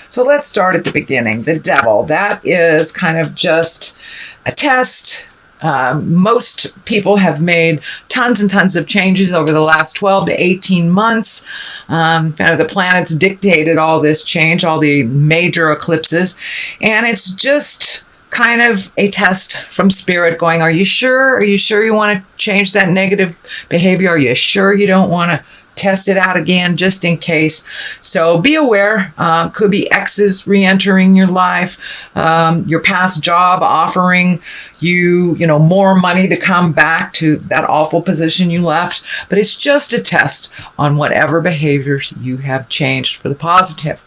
So let's start at the beginning. The devil, that is kind of just a test. Most people have made tons and tons of changes over the last 12 to 18 months. Kind of the planets dictated all this change, all the major eclipses. And it's just kind of a test from spirit going, are you sure? Are you sure you want to change that negative behavior? Are you sure you don't want to test it out again just in case? So be aware. Could be exes re-entering your life, your past job offering you more money to come back to that awful position you left. But it's just a test on whatever behaviors you have changed for the positive.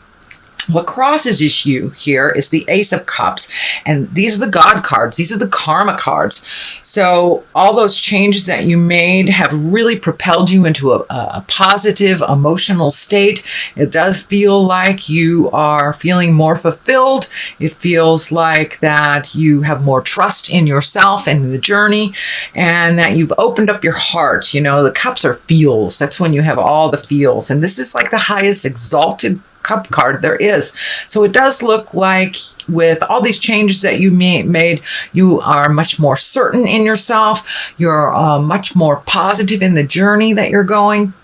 What crosses you here is the Ace of Cups, and these are the God cards. These are the karma cards. So all those changes that you made have really propelled you into a positive emotional state. It does feel like you are feeling more fulfilled. It feels like that you have more trust in yourself and the journey, and that you've opened up your heart. The cups are feels. That's when you have all the feels, and this is like the highest exalted cup card there is. So it does look like with all these changes that you made, you are much more certain in yourself. You're much more positive in the journey that you're going,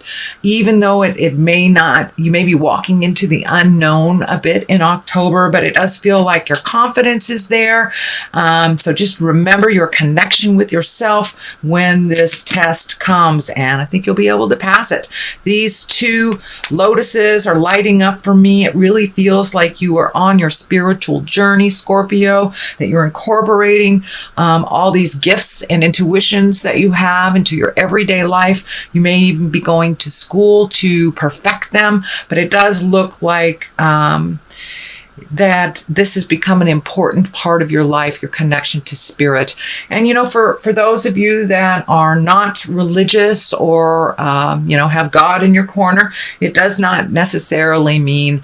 even though it may not, you may be walking into the unknown a bit in October, but it does feel like your confidence is there. So just remember your connection with yourself when this test comes, and I think you'll be able to pass it. These two lotuses are lighting up for me. It really feels like you are on your spiritual journey, Scorpio, that you're incorporating all these gifts and intuitions that you have into your everyday life. You may even be going to school to perfect them, but it does look like that this has become an important part of your life, your connection to spirit. And, for those of you that are not religious or, have God in your corner, it does not necessarily mean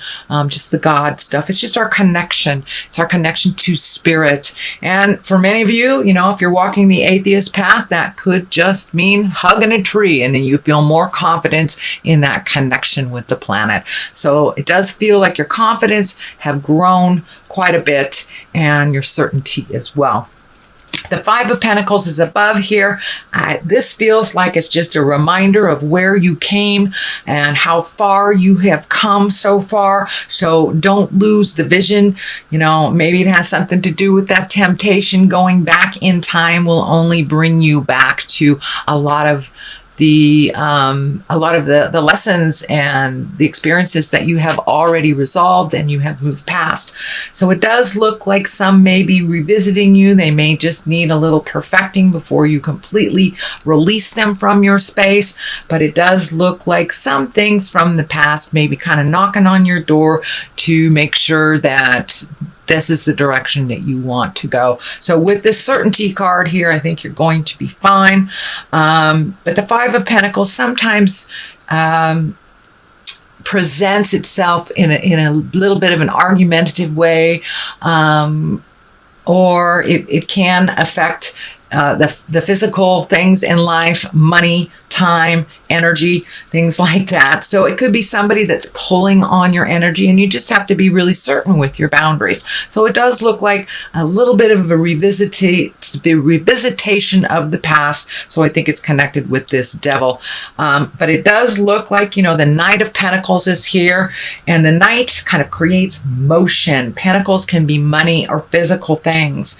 just the God stuff. It's just our connection. It's our connection to spirit. And for many of you, if you're walking the atheist path, that could just mean hugging a tree, and then you feel more confidence in that connection with the planet. So it does feel like your confidence have grown quite a bit, and your certainty as well. The Five of Pentacles is above here. This feels like it's just a reminder of where you came and how far you have come so far. So don't lose the vision. Maybe it has something to do with that temptation. Going back in time will only bring you back to a lot of the lessons and the experiences that you have already resolved and you have moved past. So it does look like some may be revisiting you. They may just need a little perfecting before you completely release them from your space. But it does look like some things from the past may be kind of knocking on your door to make sure that this is the direction that you want to go. So with this certainty card here, I think you're going to be fine. But the Five of Pentacles sometimes presents itself in a little bit of an argumentative way, or it can affect the physical things in life, money, time, energy, things like that. So it could be somebody that's pulling on your energy, and you just have to be really certain with your boundaries. So it does look like a little bit of a revisitation of the past. So I think it's connected with this devil. But it does look like, the Knight of Pentacles is here, and the Knight kind of creates motion. Pentacles can be money or physical things.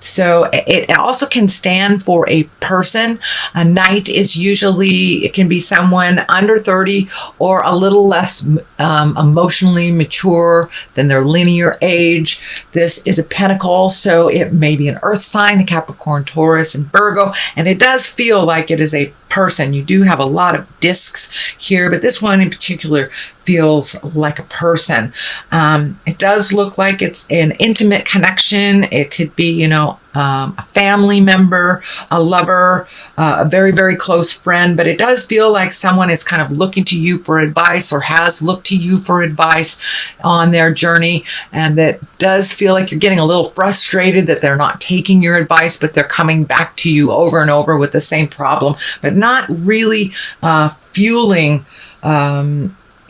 So it also can stand for a person. A knight is usually, it can be someone under 30 or a little less emotionally mature than their linear age. This is a pentacle, so it may be an earth sign, a Capricorn, Taurus, and Virgo. And it does feel like it is a person. You do have a lot of discs here, but this one in particular feels like a person. It does look like it's an intimate connection. It could be, a family member, a lover, a very, very close friend, but it does feel like someone is kind of looking to you for advice or has looked to you for advice on their journey. And that does feel like you're getting a little frustrated that they're not taking your advice, but they're coming back to you over and over with the same problem, but not really fueling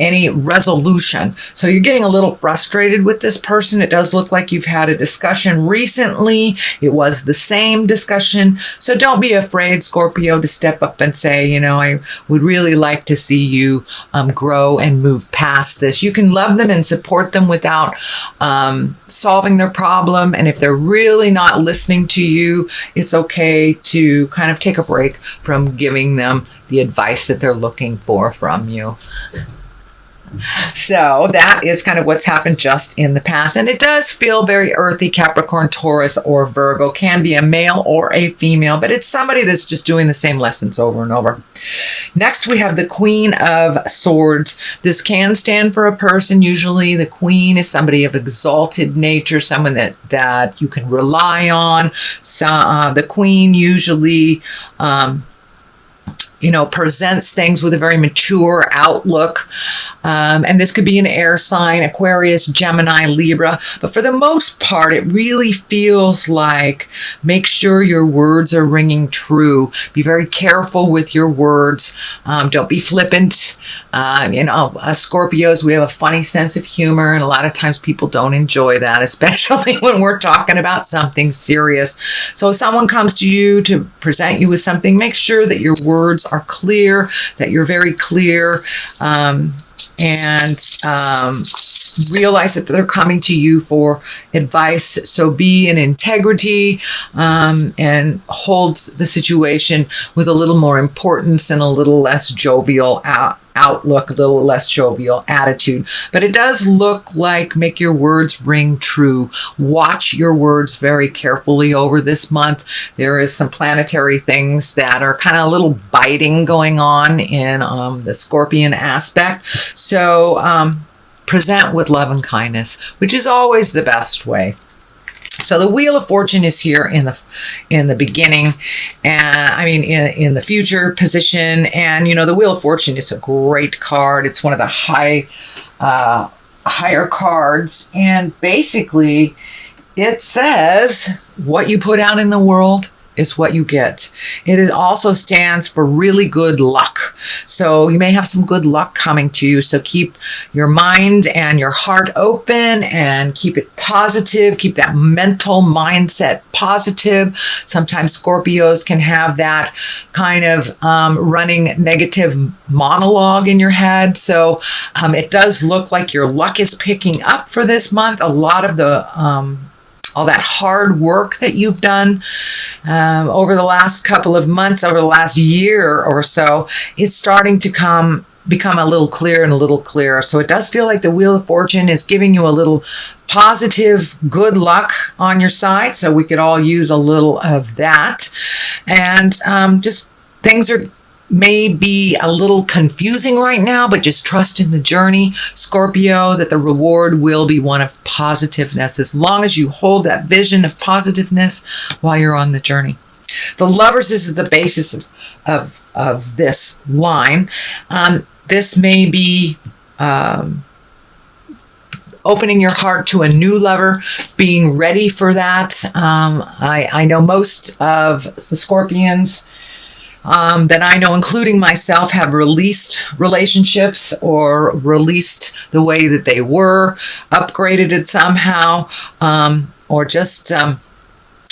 any resolution. So you're getting a little frustrated with this person. It does look like you've had a discussion recently. It was the same discussion. So don't be afraid, Scorpio, to step up and say, you know, I would really like to see you grow and move past this. You can love them and support them without solving their problem. And if they're really not listening to you, it's okay to kind of take a break from giving them the advice that they're looking for from you. So that is kind of what's happened just in the past. And it does feel very earthy, Capricorn, Taurus, or Virgo. Can be a male or a female, but it's somebody that's just doing the same lessons over and over. Next, we have the Queen of Swords. This can stand for a person. Usually the Queen is somebody of exalted nature, someone that you can rely on. So, the Queen usually presents things with a very mature outlook. And this could be an air sign, Aquarius, Gemini, Libra. But for the most part, it really feels like make sure your words are ringing true. Be very careful with your words. Don't be flippant. Us Scorpios, we have a funny sense of humor, and a lot of times people don't enjoy that, especially when we're talking about something serious. So if someone comes to you to present you with something, make sure that your words are clear, that you're very clear, and realize that they're coming to you for advice. So be in integrity and hold the situation with a little more importance and a little less jovial outlook, a little less jovial attitude. But it does look like make your words ring true. Watch your words very carefully over this month. There is some planetary things that are kind of a little biting going on in the Scorpion aspect. So present with love and kindness, which is always the best way. So the Wheel of Fortune is here in the beginning, and in the future position. And the Wheel of Fortune is a great card. It's one of the higher cards, and basically it says what you put out in the world is what you get. It also stands for really good luck. So you may have some good luck coming to you. So keep your mind and your heart open and keep it positive. Keep that mental mindset positive. Sometimes Scorpios can have that kind of running negative monologue in your head. So it does look like your luck is picking up for this month. A lot of the all that hard work that you've done over the last couple of months, over the last year or so, it's starting to become a little clearer and a little clearer. So it does feel like the Wheel of Fortune is giving you a little positive good luck on your side. So we could all use a little of that. And just things may be a little confusing right now, but just trust in the journey, Scorpio, that the reward will be one of positiveness as long as you hold that vision of positiveness while you're on the journey. The Lovers is the basis of this line. This may be opening your heart to a new lover, being ready for that. I know most of the Scorpions that I know, including myself, have released relationships or released the way that they were, upgraded it somehow, or just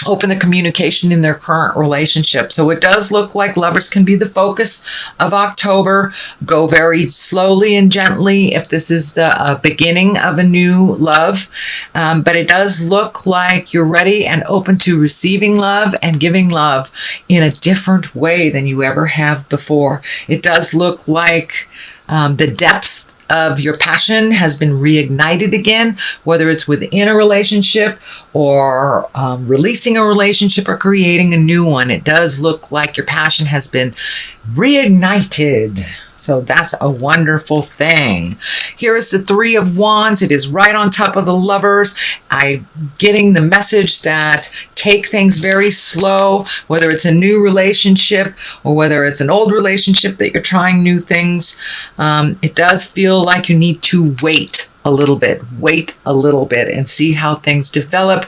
open the communication in their current relationship. So it does look like lovers can be the focus of October. Go very slowly and gently if this is the beginning of a new love. But it does look like you're ready and open to receiving love and giving love in a different way than you ever have before. It does look like the depths of your passion has been reignited again, whether it's within a relationship or releasing a relationship or creating a new one. It does look like your passion has been reignited. So that's a wonderful thing. Here is the Three of Wands. It is right on top of the Lovers. I'm getting the message that take things very slow, whether it's a new relationship or whether it's an old relationship that you're trying new things. It does feel like you need to wait a little bit, wait a little bit and see how things develop.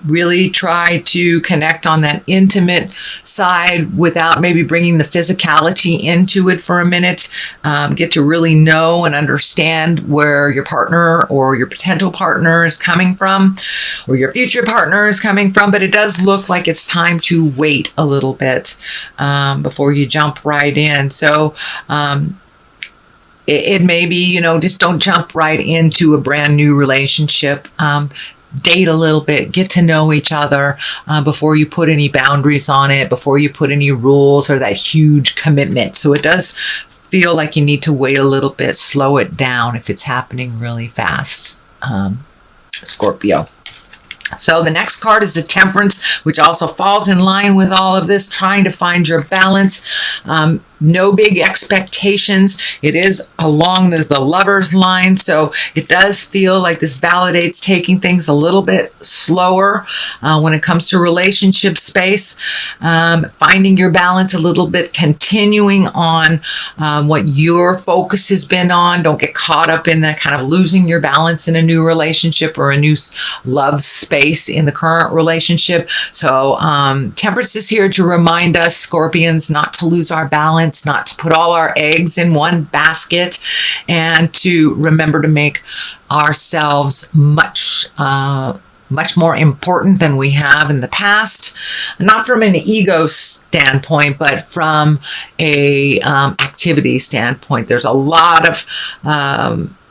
Really try to connect on that intimate side without maybe bringing the physicality into it for a minute. Get to really know and understand where your partner or your potential partner is coming from, or your future partner is coming from. But it does look like it's time to wait a little bit before you jump right in. So it may be, just don't jump right into a brand new relationship. Date a little bit, get to know each other before you put any boundaries on it, before you put any rules or that huge commitment. So it does feel like you need to wait a little bit, slow it down if it's happening really fast, Scorpio. So the next card is the Temperance, which also falls in line with all of this, trying to find your balance. No big expectations. It is along the lover's line, so it does feel like this validates taking things a little bit slower when it comes to relationship space, finding your balance a little bit, continuing on what your focus has been on. Don't get caught up in that kind of losing your balance in a new relationship or a new love space in the current relationship. So Temperance is here to remind us, Scorpions, not to lose our balance, not to put all our eggs in one basket, and to remember to make ourselves much more important than we have in the past. Not from an ego standpoint, but from a activity standpoint. There's a lot of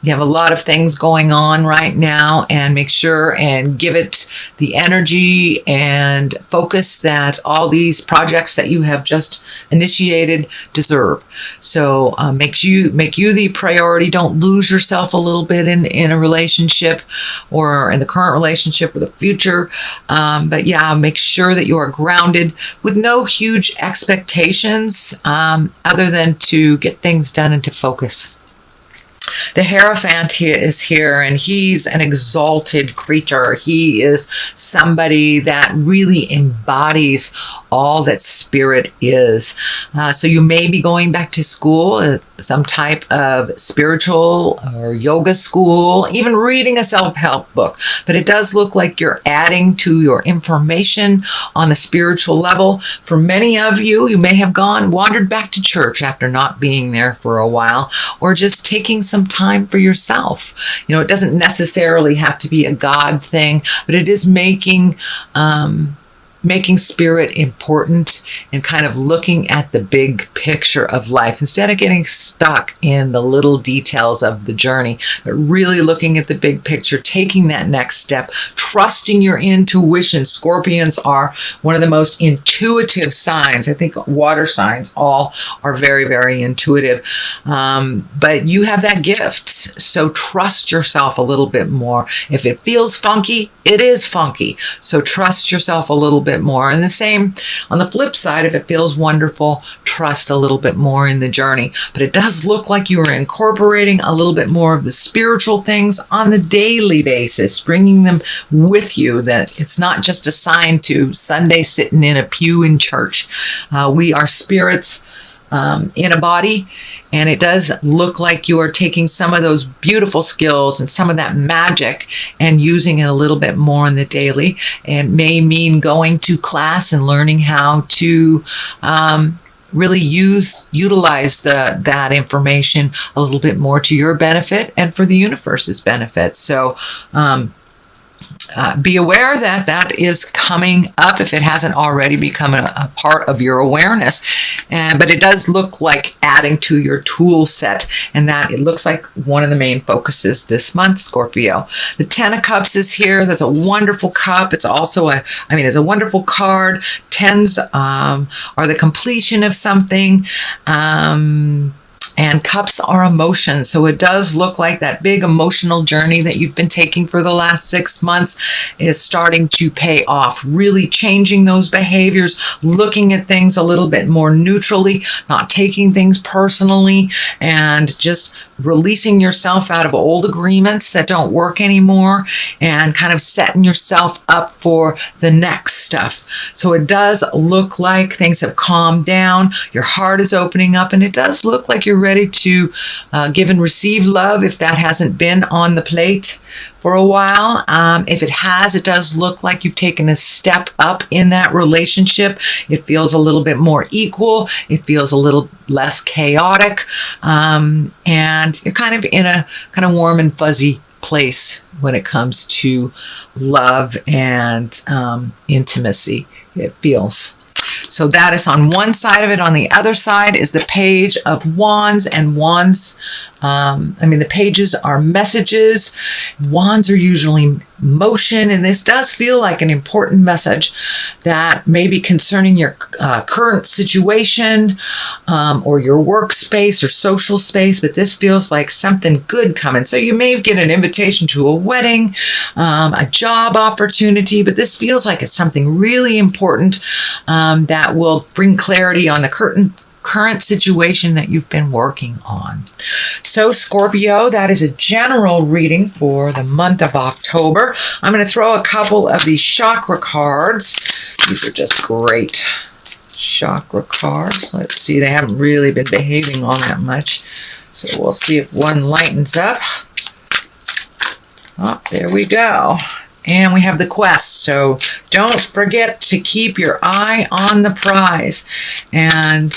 you have a lot of things going on right now, and make sure and give it the energy and focus that all these projects that you have just initiated deserve. So make you the priority. Don't lose yourself a little bit in a relationship or in the current relationship or the future. But yeah, make sure that you are grounded with no huge expectations other than to get things done and to focus. The Hierophant is here, and he's an exalted creature. He is somebody that really embodies all that spirit is. So you may be going back to school, some type of spiritual or yoga school, even reading a self-help book. But it does look like you're adding to your information on a spiritual level. For many of you, you may have wandered back to church after not being there for a while, or just taking some time for yourself. It doesn't necessarily have to be a God thing, but it is making spirit important and kind of looking at the big picture of life instead of getting stuck in the little details of the journey, but really looking at the big picture, taking that next step, trusting your intuition. Scorpions are one of the most intuitive signs. I think water signs all are very, very intuitive. But you have that gift. So trust yourself a little bit more. If it feels funky, it is funky. So trust yourself a little bit more. And the same on the flip side, if it feels wonderful, trust a little bit more in the journey. But it does look like you are incorporating a little bit more of the spiritual things on the daily basis, bringing them with you, that it's not just assigned to Sunday sitting in a pew in church. We are spirits in a body, and it does look like you are taking some of those beautiful skills and some of that magic and using it a little bit more in the daily. And may mean going to class and learning how to really utilize that information a little bit more to your benefit and for the universe's benefit. So be aware that that is coming up if it hasn't already become a part of your awareness. But it does look like adding to your tool set, and that it looks like one of the main focuses this month, Scorpio. The Ten of Cups is here. That's a wonderful cup. It's also it's a wonderful card. Tens are the completion of something. And cups are emotions. So it does look like that big emotional journey that you've been taking for the last 6 months is starting to pay off. Really changing those behaviors, looking at things a little bit more neutrally, not taking things personally, and just releasing yourself out of old agreements that don't work anymore and kind of setting yourself up for the next stuff. So it does look like things have calmed down. Your heart is opening up, and it does look like you're ready to give and receive love if that hasn't been on the plate for a while. If it has, it does look like you've taken a step up in that relationship. It feels a little bit more equal. It feels a little less chaotic. And you're kind of in a kind of warm and fuzzy place when it comes to love and intimacy, it feels. So that is on one side of it. On the other side is the Page of Wands, and wands, the pages are messages. Wands are usually motion, and this does feel like an important message that may be concerning your current situation or your workspace or social space, but this feels like something good coming. So you may get an invitation to a wedding, a job opportunity, but this feels like it's something really important that will bring clarity on the current situation that you've been working on. So Scorpio, that is a general reading for the month of October. I'm going to throw a couple of these chakra cards. These are just great chakra cards. Let's see, they haven't really been behaving all that much. So we'll see if one lightens up. Oh, there we go. And we have the quest. So don't forget to keep your eye on the prize, and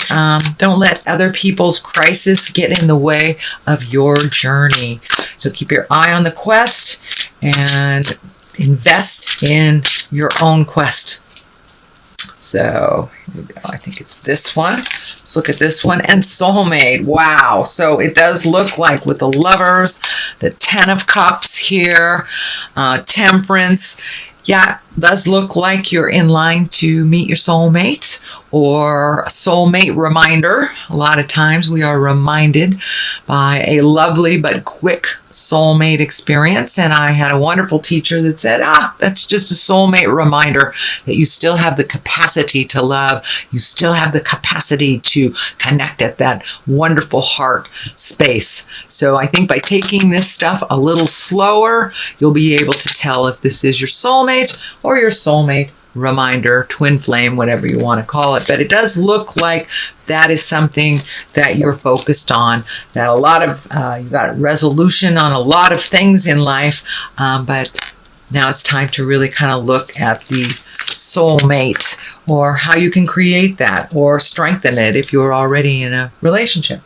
don't let other people's crisis get in the way of your journey. So keep your eye on the quest and invest in your own quest. So here we go. I think it's this one. Let's look at this one. And soulmate. Wow. So it does look like with the Lovers, the Ten of Cups here, Temperance. Yeah, it does look like you're in line to meet your soulmate or a soulmate reminder. A lot of times we are reminded by a lovely but quick soulmate experience. And I had a wonderful teacher that said, that's just a soulmate reminder that you still have the capacity to love. You still have the capacity to connect at that wonderful heart space. So I think by taking this stuff a little slower, you'll be able to tell if this is your soulmate or your soulmate reminder, twin flame, whatever you want to call it. But it does look like that is something that you're focused on, that a lot of, you got resolution on a lot of things in life, but now it's time to really kind of look at the soulmate or how you can create that or strengthen it if you're already in a relationship.